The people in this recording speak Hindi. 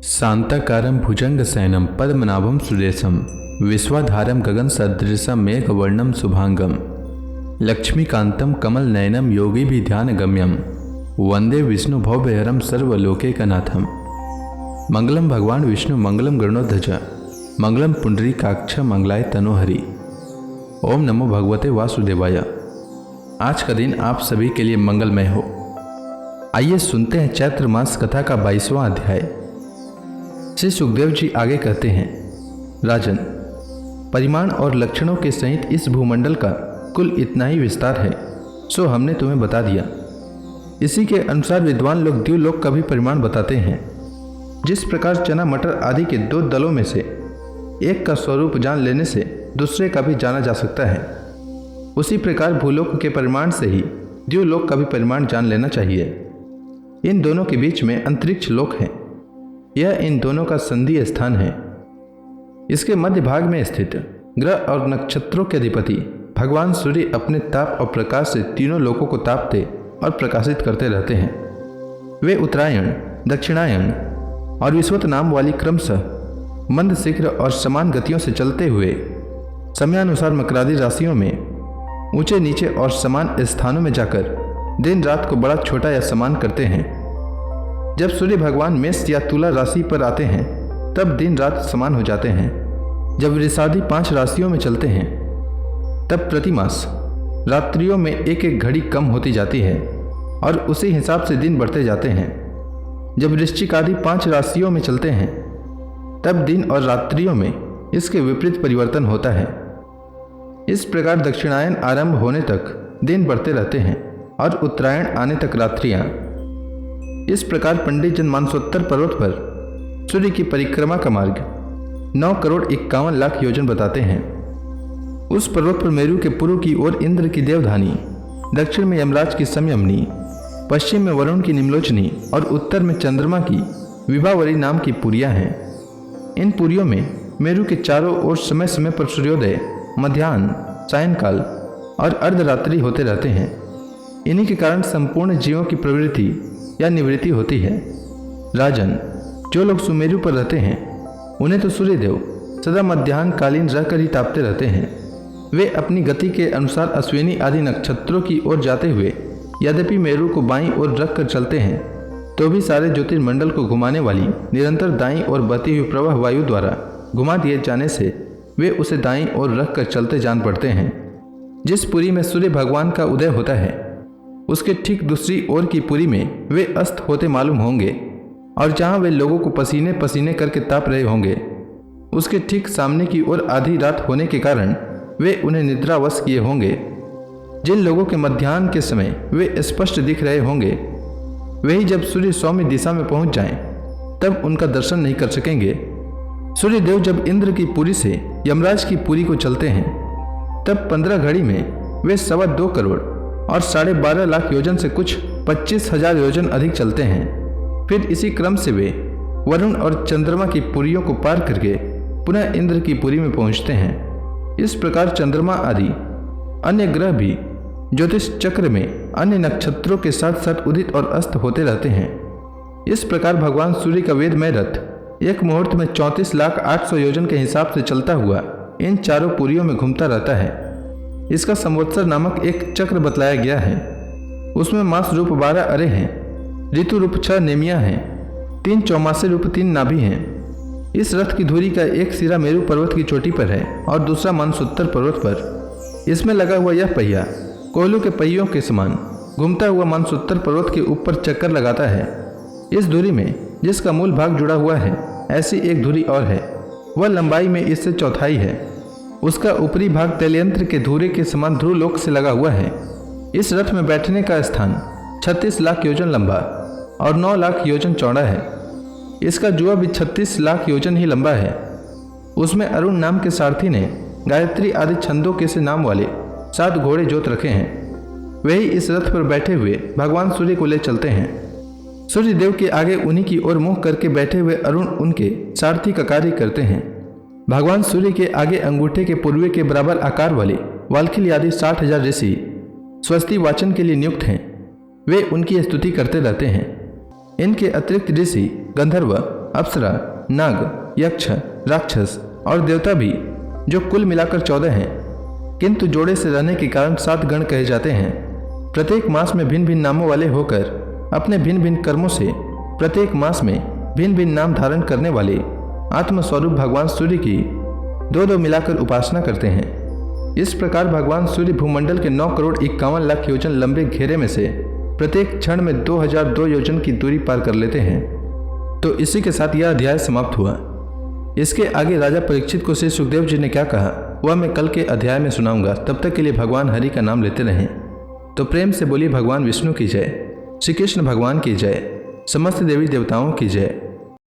शांताकारं भुजंगशयनं पद्मनाभं सुरेशं विश्वाधारं गगनसदृशं मेघवर्णं शुभांगं लक्ष्मीकान्तं कमलनयनं योगिभिध्यानगम्यं वंदे विष्णुभवभयहरं सर्वलोकैकनाथं। मंगलम भगवान विष्णु मंगलम गरुड़ध्वज मंगलम पुंडरीकाक्ष मंगलाय तनोहरि। ओम नमो भगवते वासुदेवाय। आज का दिन आप सभी के लिए मंगलमय हो। आइए सुनते हैं चैत्र मास कथा का 22वां अध्याय। श्री सुखदेव जी आगे कहते हैं, राजन, परिमाण और लक्षणों के सहित इस भूमंडल का कुल इतना ही विस्तार है, सो हमने तुम्हें बता दिया। इसी के अनुसार विद्वान लोग द्युलोक का भी परिमाण बताते हैं। जिस प्रकार चना मटर आदि के 2 दलों में से एक का स्वरूप जान लेने से दूसरे का भी जाना जा सकता है, उसी प्रकार भूलोक के परिमाण से ही द्युलोक का भी परिमाण जान लेना चाहिए। इन दोनों के बीच में अंतरिक्ष लोक है। यह इन दोनों का संधि स्थान है। इसके मध्य भाग में स्थित ग्रह और नक्षत्रों के अधिपति भगवान सूर्य अपने ताप और प्रकाश से तीनों लोकों को तापते और प्रकाशित करते रहते हैं। वे उत्तरायण, दक्षिणायन और विश्वत नाम वाली क्रमशः मंद शीघ्र और समान गतियों से चलते हुए समयानुसार मकरादी राशियों में ऊंचे नीचे और समान स्थानों में जाकर दिन रात को बड़ा छोटा या समान करते हैं। जब सूर्य भगवान मेष या तुला राशि पर आते हैं तब दिन रात समान हो जाते हैं। जब वृषादि 5 राशियों में चलते हैं तब प्रतिमास रात्रियों में एक एक घड़ी कम होती जाती है और उसी हिसाब से दिन बढ़ते जाते हैं। जब वृश्चिक आदि 5 राशियों में चलते हैं तब दिन और रात्रियों में इसके विपरीत परिवर्तन होता है। इस प्रकार दक्षिणायन आरंभ होने तक दिन बढ़ते रहते हैं और उत्तरायण आने तक रात्रियां। इस प्रकार पंडित जन मानसोत्तर पर्वत पर सूर्य की परिक्रमा का मार्ग 9,51,00,000 योजन बताते हैं। उस पर्वत पर मेरु के पूर्व की ओर इंद्र की देवधानी, दक्षिण में यमराज की समयमनी, पश्चिम में वरुण की निम्लोचनी और उत्तर में चंद्रमा की विभावरी नाम की पुरियां हैं। इन पुरियों में मेरु के चारों ओर समय समय पर सूर्योदय, मध्याह्न, सायंकाल और अर्धरात्रि होते रहते हैं। इन्हीं के कारण संपूर्ण जीवों की प्रवृत्ति या निवृत्ति होती है। राजन, जो लोग सुमेरु पर रहते हैं उन्हें तो सूर्यदेव सदा मध्याह्न कालीन रहकर ही तापते रहते हैं। वे अपनी गति के अनुसार अश्विनी आदि नक्षत्रों की ओर जाते हुए यद्यपि मेरु को बाईं ओर रख कर चलते हैं तो भी सारे ज्योतिर्मंडल को घुमाने वाली निरंतर दाईं ओर बहती हुई प्रवाह वायु द्वारा घुमा दिए जाने से वे उसे दाईं ओर रख कर चलते जान पड़ते हैं। जिस पुरी में सूर्य भगवान का उदय होता है उसके ठीक दूसरी ओर की पुरी में वे अस्त होते मालूम होंगे और जहां वे लोगों को पसीने पसीने करके ताप रहे होंगे उसके ठीक सामने की ओर आधी रात होने के कारण वे उन्हें निद्रावश किए होंगे। जिन लोगों के मध्याह्न के समय वे स्पष्ट दिख रहे होंगे वही जब सूर्य सौम्य दिशा में पहुंच जाएं तब उनका दर्शन नहीं कर सकेंगे। सूर्यदेव जब इंद्र की पुरी से यमराज की पुरी को चलते हैं तब 15 घड़ी में वे 2.25 करोड़ और 12.5 लाख योजन से कुछ 25,000 योजन अधिक चलते हैं। फिर इसी क्रम से वे वरुण और चंद्रमा की पुरियों को पार करके पुनः इंद्र की पुरी में पहुंचते हैं। इस प्रकार चंद्रमा आदि अन्य ग्रह भी ज्योतिष चक्र में अन्य नक्षत्रों के साथ साथ उदित और अस्त होते रहते हैं। इस प्रकार भगवान सूर्य का वेदमय रथ एक मुहूर्त में 34,08,000 योजन के हिसाब से चलता हुआ इन चारों पुरियों में घूमता रहता है। इसका संवत्सर नामक एक चक्र बतलाया गया है। उसमें मास रूप 12 अरे हैं, ऋतु रूप 6 नेमियां हैं, 3 चौमासे रूप 3 नाभि हैं। इस रथ की धुरी का एक सिरा मेरु पर्वत की चोटी पर है और दूसरा मानसोत्तर पर्वत पर। इसमें लगा हुआ यह पहिया कोयलों के पहियों के समान घूमता हुआ मानसोत्तर पर्वत के ऊपर चक्कर लगाता है। इस धुरी में जिसका मूल भाग जुड़ा हुआ है ऐसी एक धुरी और है, वह लंबाई में इससे चौथाई है। उसका ऊपरी भाग तैलयंत्र के धुरे के समान ध्रुव लोक से लगा हुआ है। इस रथ में बैठने का स्थान 36 लाख योजन लंबा और 9 लाख योजन चौड़ा है। इसका जुआ भी 36 लाख योजन ही लंबा है। उसमें अरुण नाम के सारथी ने गायत्री आदि छंदों के से नाम वाले 7 घोड़े जोत रखे हैं। वही इस रथ पर बैठे हुए भगवान सूर्य को ले चलते हैं। सूर्य देव के आगे उन्हीं की ओर मुंह करके बैठे हुए अरुण उनके सारथी का कार्य करते हैं। भगवान सूर्य के आगे अंगूठे के पूर्वे के बराबर आकार वाले वाल्खिली आदि 60,000 ऋषि स्वस्ति वाचन के लिए नियुक्त हैं। वे उनकी स्तुति करते रहते हैं। इनके अतिरिक्त ऋषि, गंधर्व, अप्सरा, नाग, यक्ष, राक्षस और देवता भी, जो कुल मिलाकर 14 हैं, किंतु जोड़े से रहने के कारण 7 गण कहे जाते हैं। प्रत्येक मास में भिन्न भिन्न नामों वाले होकर अपने भिन्न भिन्न कर्मों से प्रत्येक मास में भिन्न भिन्न नाम धारण करने वाले आत्मस्वरूप भगवान सूर्य की 2-2 मिलाकर उपासना करते हैं। इस प्रकार भगवान सूर्य भूमंडल के 9 करोड़ 51 लाख योजन लंबे घेरे में से प्रत्येक क्षण में 2002 योजन की दूरी पार कर लेते हैं। तो इसी के साथ यह अध्याय समाप्त हुआ। इसके आगे राजा परीक्षित को श्री सुखदेव जी ने क्या कहा वह मैं कल के अध्याय में सुनाऊंगा। तब तक के लिए भगवान हरि का नाम लेते रहें। तो प्रेम से बोलिए भगवान विष्णु की जय, श्री कृष्ण भगवान की जय, समस्त देवी देवताओं की जय।